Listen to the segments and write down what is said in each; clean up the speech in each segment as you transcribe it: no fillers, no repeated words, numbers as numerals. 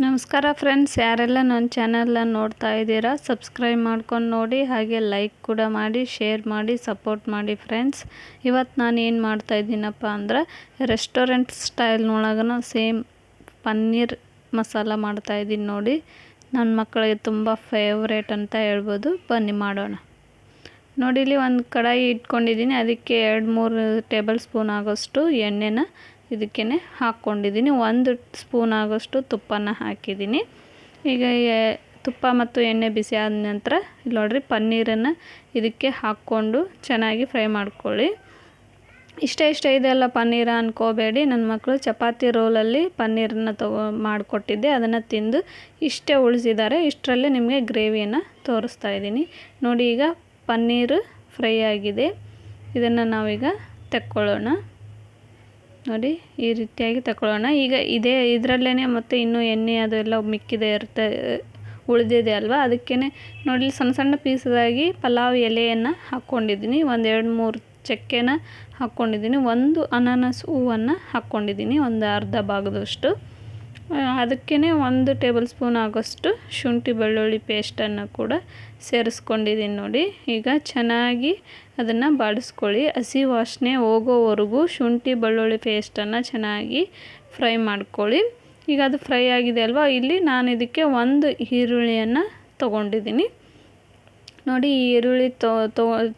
ನಮಸ್ಕಾರ ಫ್ರೆಂಡ್ಸ್, ಯಾರೆಲ್ಲ ನನ್ನ ಚಾನಲ್ನ ನೋಡ್ತಾ ಇದ್ದೀರಾ ಸಬ್ಸ್ಕ್ರೈಬ್ ಮಾಡ್ಕೊಂಡು ನೋಡಿ, ಹಾಗೆ ಲೈಕ್ ಕೂಡ ಮಾಡಿ, ಶೇರ್ ಮಾಡಿ, ಸಪೋರ್ಟ್ ಮಾಡಿ ಫ್ರೆಂಡ್ಸ್. ಇವತ್ತು ನಾನು ಏನು ಮಾಡ್ತಾ ಇದ್ದೀನಪ್ಪ ಅಂದ್ರೆ ರೆಸ್ಟೋರೆಂಟ್ ಸ್ಟೈಲ್ನೊಳಗನ ಸೇಮ್ ಪನ್ನೀರ್ ಮಸಾಲ ಮಾಡ್ತಾ ಇದ್ದೀನಿ ನೋಡಿ. ನನ್ನ ಮಕ್ಕಳಿಗೆ ತುಂಬ ಫೇವ್ರೇಟ್ ಅಂತ ಹೇಳ್ಬೋದು. ಬನ್ನಿ ಮಾಡೋಣ. ನೋಡಿ, ಇಲ್ಲಿ ಒಂದು ಕಡಾಯಿ ಇಟ್ಕೊಂಡಿದ್ದೀನಿ. ಅದಕ್ಕೆ 2-3 ಟೇಬಲ್ ಸ್ಪೂನ್ ಆಗೋಷ್ಟು ಎಣ್ಣೆನ ಇದಕ್ಕೇ ಹಾಕ್ಕೊಂಡಿದ್ದೀನಿ. 1 ಸ್ಪೂನ್ ಆಗೋಷ್ಟು ತುಪ್ಪನ ಹಾಕಿದ್ದೀನಿ. ಈಗ ತುಪ್ಪ ಮತ್ತು ಎಣ್ಣೆ ಬಿಸಿ ಆದ ನಂತರ ಇಲ್ಲಿ ನೋಡಿರಿ, ಪನ್ನೀರನ್ನು ಇದಕ್ಕೆ ಹಾಕ್ಕೊಂಡು ಚೆನ್ನಾಗಿ ಫ್ರೈ ಮಾಡ್ಕೊಳ್ಳಿ. ಇಷ್ಟ ಇದೆಲ್ಲ ಪನ್ನೀರ ಅನ್ಕೋಬೇಡಿ. ನನ್ನ ಮಕ್ಕಳು ಚಪಾತಿ ರೋಲಲ್ಲಿ ಪನ್ನೀರನ್ನು ಮಾಡಿಕೊಟ್ಟಿದ್ದೆ, ಅದನ್ನು ತಿಂದು ಇಷ್ಟೇ ಉಳಿಸಿದ್ದಾರೆ. ಇಷ್ಟರಲ್ಲೇ ನಿಮಗೆ ಗ್ರೇವಿಯನ್ನು ತೋರಿಸ್ತಾ ಇದ್ದೀನಿ ನೋಡಿ. ಈಗ ಪನ್ನೀರು ಫ್ರೈ ಆಗಿದೆ. ಇದನ್ನು ನಾವೀಗ ತೆಕ್ಕೊಳ್ಳೋಣ. ನೋಡಿ, ಈ ರೀತಿಯಾಗಿ ತಗೊಳ್ಳೋಣ. ಈಗ ಇದರಲ್ಲೇ ಮತ್ತು ಇನ್ನೂ ಎಣ್ಣೆ ಅದೆಲ್ಲ ಮಿಕ್ಕಿದೆ ಉಳಿದಿದೆ ಅಲ್ವಾ, ಅದಕ್ಕೇ ನೋಡಿ ಸಣ್ಣ ಸಣ್ಣ ಪೀಸದಾಗಿ ಪಲಾವ್ ಎಲೆಯನ್ನು ಹಾಕ್ಕೊಂಡಿದ್ದೀನಿ. 1-2-3 ಚಕ್ಕೆನ ಹಾಕ್ಕೊಂಡಿದ್ದೀನಿ. 1 ಅನಾನಸ್ ಹೂವನ್ನು ಹಾಕ್ಕೊಂಡಿದ್ದೀನಿ, ಒಂದು ಅರ್ಧ ಭಾಗದಷ್ಟು. ಅದಕ್ಕೇ 1 ಟೇಬಲ್ ಸ್ಪೂನ್ ಆಗೋಷ್ಟು ಶುಂಠಿ ಬೆಳ್ಳುಳ್ಳಿ ಪೇಸ್ಟನ್ನು ಕೂಡ ಸೇರಿಸ್ಕೊಂಡಿದ್ದೀನಿ ನೋಡಿ. ಈಗ ಚೆನ್ನಾಗಿ ಅದನ್ನು ಬಾಡಿಸ್ಕೊಳ್ಳಿ. ಹಸಿ ವಾಸನೆ ಹೋಗೋವರೆಗೂ ಶುಂಠಿ ಬೆಳ್ಳುಳ್ಳಿ ಪೇಸ್ಟನ್ನು ಚೆನ್ನಾಗಿ ಫ್ರೈ ಮಾಡ್ಕೊಳ್ಳಿ. ಈಗ ಅದು ಫ್ರೈ ಆಗಿದೆ ಅಲ್ವಾ, ಇಲ್ಲಿ ನಾನು ಇದಕ್ಕೆ 1 ಈರುಳ್ಳಿಯನ್ನು ತೊಗೊಂಡಿದ್ದೀನಿ ನೋಡಿ. ಈ ಈರುಳ್ಳಿ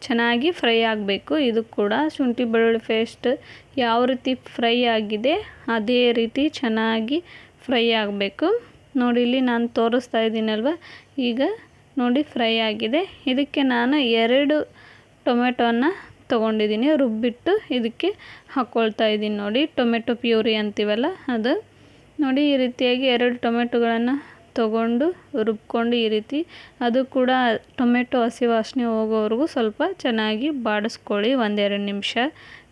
ಚೆನ್ನಾಗಿ ಫ್ರೈ ಆಗಬೇಕು. ಇದು ಕೂಡ ಶುಂಠಿ ಬೆಳ್ಳುಳ್ಳಿ ಪೇಸ್ಟ್ ಯಾವ ರೀತಿ ಫ್ರೈ ಆಗಿದೆ ಅದೇ ರೀತಿ ಚೆನ್ನಾಗಿ ಫ್ರೈ ಆಗಬೇಕು ನೋಡಿ. ಇಲ್ಲಿ ನಾನು ತೋರಿಸ್ತಾ ಇದ್ದೀನಲ್ವ, ಈಗ ನೋಡಿ ಫ್ರೈ ಆಗಿದೆ. ಇದಕ್ಕೆ ನಾನು 2 ಟೊಮೆಟೊನ ತೊಗೊಂಡಿದ್ದೀನಿ, ರುಬ್ಬಿಟ್ಟು ಇದಕ್ಕೆ ಹಾಕ್ಕೊಳ್ತಾ ಇದ್ದೀನಿ ನೋಡಿ. ಟೊಮೆಟೊ ಪ್ಯೂರಿ ಅಂತೀವಲ್ಲ ಅದು ನೋಡಿ. ಈ ರೀತಿಯಾಗಿ 2 ಟೊಮೆಟೊಗಳನ್ನು ತೊಗೊಂಡು ರುಬ್ಕೊಂಡು ಈ ರೀತಿ, ಅದು ಕೂಡ ಟೊಮೆಟೊ ಹಸಿ ವಾಸನೆ ಹೋಗೋವರೆಗೂ ಸ್ವಲ್ಪ ಚೆನ್ನಾಗಿ ಬಾಡಿಸ್ಕೊಳ್ಳಿ. 1-2 ನಿಮಿಷ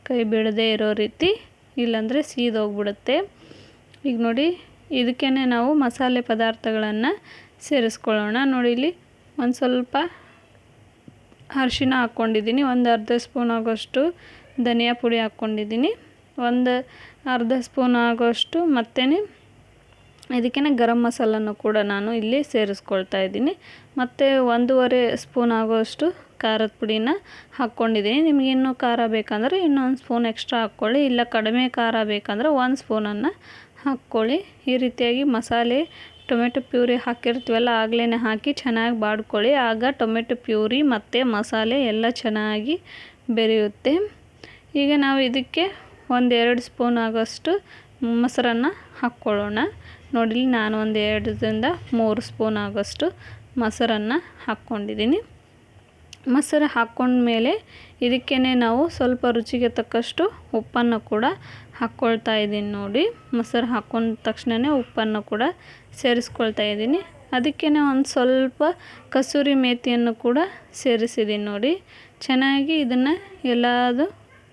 ಕೈ ಬಿಡದೇ ಇರೋ ರೀತಿ, ಇಲ್ಲಾಂದರೆ ಸೀದೋಗ್ಬಿಡುತ್ತೆ. ಈಗ ನೋಡಿ, ಇದಕ್ಕೇ ನಾವು ಮಸಾಲೆ ಪದಾರ್ಥಗಳನ್ನು ಸೇರಿಸ್ಕೊಳ್ಳೋಣ ನೋಡಿ. ಇಲ್ಲಿ ಒಂದು ಸ್ವಲ್ಪ ಅರಿಶಿನ ಹಾಕ್ಕೊಂಡಿದ್ದೀನಿ, 1/2 ಸ್ಪೂನ್ ಆಗೋಷ್ಟು ಧನಿಯಾ ಪುಡಿ ಹಾಕ್ಕೊಂಡಿದ್ದೀನಿ, 1/2 ಸ್ಪೂನ್ ಆಗೋಷ್ಟು ಮತ್ತು ಇದಕ್ಕೇ ಗರಂ ಮಸಾಲನ್ನು ಕೂಡ ನಾನು ಇಲ್ಲಿ ಸೇರಿಸ್ಕೊಳ್ತಾ ಇದ್ದೀನಿ. ಮತ್ತು 1.5 ಸ್ಪೂನ್ ಆಗೋಷ್ಟು ಖಾರದ ಪುಡಿನ ಹಾಕ್ಕೊಂಡಿದ್ದೀನಿ. ನಿಮಗೆ ಇನ್ನೂ ಖಾರ ಬೇಕಂದರೆ ಇನ್ನೊಂದು ಸ್ಪೂನ್ ಎಕ್ಸ್ಟ್ರಾ ಹಾಕ್ಕೊಳ್ಳಿ, ಇಲ್ಲ ಕಡಿಮೆ ಖಾರ ಬೇಕಂದರೆ 1 ಸ್ಪೂನನ್ನು ಹಾಕ್ಕೊಳ್ಳಿ. ಈ ರೀತಿಯಾಗಿ ಮಸಾಲೆ ಟೊಮೆಟೊ ಪ್ಯೂರಿ ಹಾಕಿರ್ತೀವಲ್ಲ ಆಗಲೇ ಹಾಕಿ ಚೆನ್ನಾಗಿ ಬಾಡ್ಕೊಳ್ಳಿ. ಆಗ ಟೊಮೆಟೊ ಪ್ಯೂರಿ ಮತ್ತು ಮಸಾಲೆ ಎಲ್ಲ ಚೆನ್ನಾಗಿ ಬೆರೆಯುತ್ತೆ. ಈಗ ನಾವು ಇದಕ್ಕೆ 1-2 ಸ್ಪೂನ್ ಆಗೋಷ್ಟು ಮೊಸರನ್ನು ಹಾಕ್ಕೊಳ್ಳೋಣ ನೋಡಿ. ನಾನು 2-3 ಸ್ಪೂನ್ ಆಗೋಷ್ಟು ಮೊಸರನ್ನು ಹಾಕ್ಕೊಂಡಿದ್ದೀನಿ. ಮೊಸರು ಹಾಕ್ಕೊಂಡ್ಮೇಲೆ ಇದಕ್ಕೇ ನಾವು ಸ್ವಲ್ಪ ರುಚಿಗೆ ತಕ್ಕಷ್ಟು ಉಪ್ಪನ್ನು ಕೂಡ ಹಾಕ್ಕೊಳ್ತಾ ಇದ್ದೀನಿ ನೋಡಿ. ಮೊಸರು ಹಾಕ್ಕೊಂಡ ತಕ್ಷಣವೇ ಉಪ್ಪನ್ನು ಕೂಡ ಸೇರಿಸ್ಕೊಳ್ತಾ ಇದ್ದೀನಿ. ಅದಕ್ಕೇ ಒಂದು ಸ್ವಲ್ಪ ಕಸೂರಿ ಮೇಥಿಯನ್ನು ಕೂಡ ಸೇರಿಸಿದ್ದೀನಿ ನೋಡಿ. ಚೆನ್ನಾಗಿ ಇದನ್ನು ಎಲ್ಲದು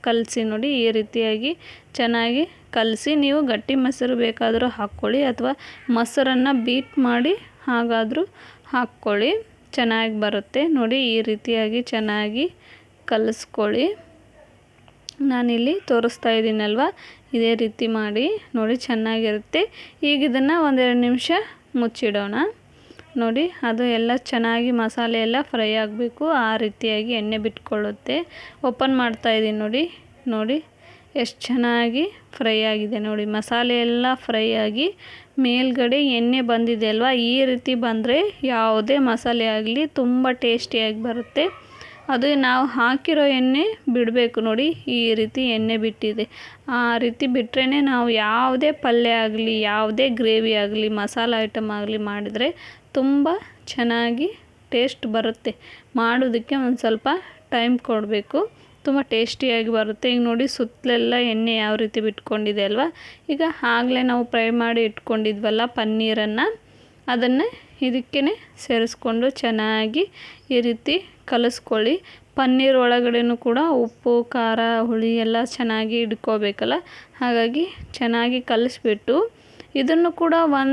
ಕಲಸಿ ನೋಡಿ. ಈ ರೀತಿಯಾಗಿ ಚೆನ್ನಾಗಿ ಕಲಸಿ, ನೀವು ಗಟ್ಟಿ ಮೊಸರು ಬೇಕಾದರೂ ಹಾಕ್ಕೊಳ್ಳಿ ಅಥವಾ ಮೊಸರನ್ನು ಬೀಟ್ ಮಾಡಿ ಹಾಗಾದರೂ ಹಾಕ್ಕೊಳ್ಳಿ, ಚೆನ್ನಾಗಿ ಬರುತ್ತೆ ನೋಡಿ. ಈ ರೀತಿಯಾಗಿ ಚೆನ್ನಾಗಿ ಕಲಿಸ್ಕೊಳ್ಳಿ. ನಾನಿಲ್ಲಿ ತೋರಿಸ್ತಾ ಇದ್ದೀನಲ್ವ, ಇದೇ ರೀತಿ ಮಾಡಿ ನೋಡಿ, ಚೆನ್ನಾಗಿರುತ್ತೆ. ಈಗ ಇದನ್ನು 1-2 ನಿಮಿಷ ಮುಚ್ಚಿಡೋಣ ನೋಡಿ. ಅದು ಎಲ್ಲ ಚೆನ್ನಾಗಿ ಮಸಾಲೆ ಎಲ್ಲ ಫ್ರೈ ಆಗಬೇಕು, ಆ ರೀತಿಯಾಗಿ ಎಣ್ಣೆ ಬಿಟ್ಕೊಳ್ಳುತ್ತೆ. ಓಪನ್ ಮಾಡ್ತಾ ಇದ್ದೀನಿ ನೋಡಿ ಎಷ್ಟು ಚೆನ್ನಾಗಿ ಫ್ರೈ ಆಗಿದೆ ನೋಡಿ. ಮಸಾಲೆ ಎಲ್ಲ ಫ್ರೈ ಆಗಿ ಮೇಲ್ಗಡೆ ಎಣ್ಣೆ ಬಂದಿದೆ ಅಲ್ವಾ, ಈ ರೀತಿ ಬಂದರೆ ಯಾವುದೇ ಮಸಾಲೆ ಆಗಲಿ ತುಂಬ ಟೇಸ್ಟಿಯಾಗಿ ಬರುತ್ತೆ. ಅದು ನಾವು ಹಾಕಿರೋ ಎಣ್ಣೆ ಬಿಡಬೇಕು ನೋಡಿ. ಈ ರೀತಿ ಎಣ್ಣೆ ಬಿಟ್ಟಿದೆ, ಆ ರೀತಿ ಬಿಟ್ಟರೆ ನಾವು ಯಾವುದೇ ಪಲ್ಯ ಆಗಲಿ, ಯಾವುದೇ ಗ್ರೇವಿ ಆಗಲಿ, ಮಸಾಲ ಐಟಮ್ ಆಗಲಿ ಮಾಡಿದರೆ ತುಂಬ ಚೆನ್ನಾಗಿ ಟೇಸ್ಟ್ ಬರುತ್ತೆ. ಮಾಡೋದಕ್ಕೆ ಒಂದು ಸ್ವಲ್ಪ ಟೈಮ್ ಕೊಡಬೇಕು, ತುಂಬ ಟೇಸ್ಟಿಯಾಗಿ ಬರುತ್ತೆ. ಈಗ ನೋಡಿ, ಸುತ್ತಲೆಲ್ಲ ಎಣ್ಣೆ ಯಾವ ರೀತಿ ಬಿಟ್ಕೊಂಡಿದೆ ಅಲ್ವಾ. ಈಗ ಆಗಲೇ ನಾವು ಫ್ರೈ ಮಾಡಿ ಇಟ್ಕೊಂಡಿದ್ವಲ್ಲ ಪನ್ನೀರನ್ನು, ಅದನ್ನು ಇದಕ್ಕೇ ಸೇರಿಸ್ಕೊಂಡು ಚೆನ್ನಾಗಿ ಈ ರೀತಿ ಕಲಿಸ್ಕೊಳ್ಳಿ. ಪನ್ನೀರ್ ಒಳಗಡೆನೂ ಕೂಡ ಉಪ್ಪು ಖಾರ ಹುಳಿ ಎಲ್ಲ ಚೆನ್ನಾಗಿ ಹಿಡ್ಕೋಬೇಕಲ್ಲ, ಹಾಗಾಗಿ ಚೆನ್ನಾಗಿ ಕಲಿಸ್ಬಿಟ್ಟು ಇದನ್ನು ಕೂಡ 1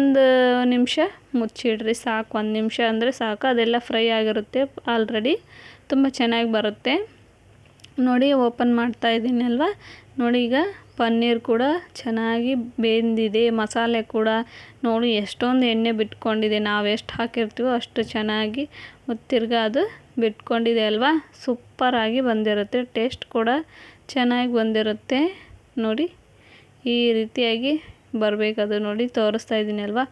ನಿಮಿಷ ಮುಚ್ಚಿಡ್ರಿ ಸಾಕು. 1 ನಿಮಿಷ ಅಂದರೆ ಸಾಕು, ಅದೆಲ್ಲ ಫ್ರೈ ಆಗಿರುತ್ತೆ ಆಲ್ರೆಡಿ, ತುಂಬ ಚೆನ್ನಾಗಿ ಬರುತ್ತೆ ನೋಡಿ. ಓಪನ್ ಮಾಡ್ತಾ ಇದ್ದೀನಿ ಅಲ್ವಾ ನೋಡಿ. ಈಗ ಪನ್ನೀರ್ ಕೂಡ ಚೆನ್ನಾಗಿ ಬೆಂದಿದೆ. ಮಸಾಲೆ ಕೂಡ ನೋಡಿ ಎಷ್ಟೊಂದು ಎಣ್ಣೆ ಬಿಟ್ಕೊಂಡಿದೆ. ನಾವು ಎಷ್ಟು ಹಾಕಿರ್ತೀವೋ ಅಷ್ಟು ಚೆನ್ನಾಗಿ ತಿರ್ಗಾ ಅದು ಬಿಟ್ಕೊಂಡಿದೆ ಅಲ್ವಾ. ಸೂಪರಾಗಿ ಬಂದಿರುತ್ತೆ. ಟೇಸ್ಟ್ ಕೂಡ ಚೆನ್ನಾಗಿ ಬಂದಿರುತ್ತೆ. ನೋಡಿ ಈ ರೀತಿಯಾಗಿ ಬರಬೇಕದು. ನೋಡಿ ತೋರಿಸ್ತಾ ಇದ್ದೀನಿ ಅಲ್ವಾ.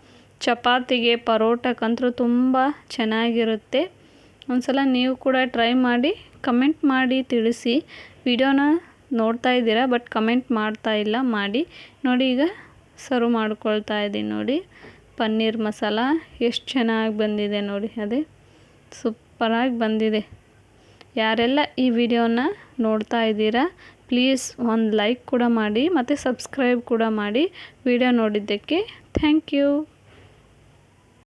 ಚಪಾತಿಗೆ ಪರೋಟಕ್ಕಂತೂ ತುಂಬ ಚೆನ್ನಾಗಿರುತ್ತೆ. ಒಂದ್ಸಲ ನೀವು ಕೂಡ ಟ್ರೈ ಮಾಡಿ ಕಮೆಂಟ್ ಮಾಡಿ ತಿಳಿಸಿ. ವಿಡಿಯೋನ ನೋಡ್ತಾ ಇದ್ದೀರಾ ಬಟ್ ಕಮೆಂಟ್ ಮಾಡ್ತಾ ಇಲ್ಲ, ಮಾಡಿ. ನೋಡಿ ಈಗ ಸರ್ವ್ ಮಾಡ್ಕೊಳ್ತಾ ಇದ್ದೀನಿ. ನೋಡಿ ಪನ್ನೀರ್ ಮಸಾಲ ಎಷ್ಟು ಚೆನ್ನಾಗಿ ಬಂದಿದೆ ನೋಡಿ. ಅದೇ ಸೂಪರಾಗಿ ಬಂದಿದೆ. ಯಾರೆಲ್ಲ ಈ ವಿಡಿಯೋನ ನೋಡ್ತಾ ಇದ್ದೀರಾ ಪ್ಲೀಸ್ ಒಂದು ಲೈಕ್ ಕೂಡ ಮಾಡಿ ಮತ್ತು ಸಬ್ಸ್ಕ್ರೈಬ್ ಕೂಡ ಮಾಡಿ. ವಿಡಿಯೋ ನೋಡಿದ್ದಕ್ಕೆ ಥ್ಯಾಂಕ್ ಯು.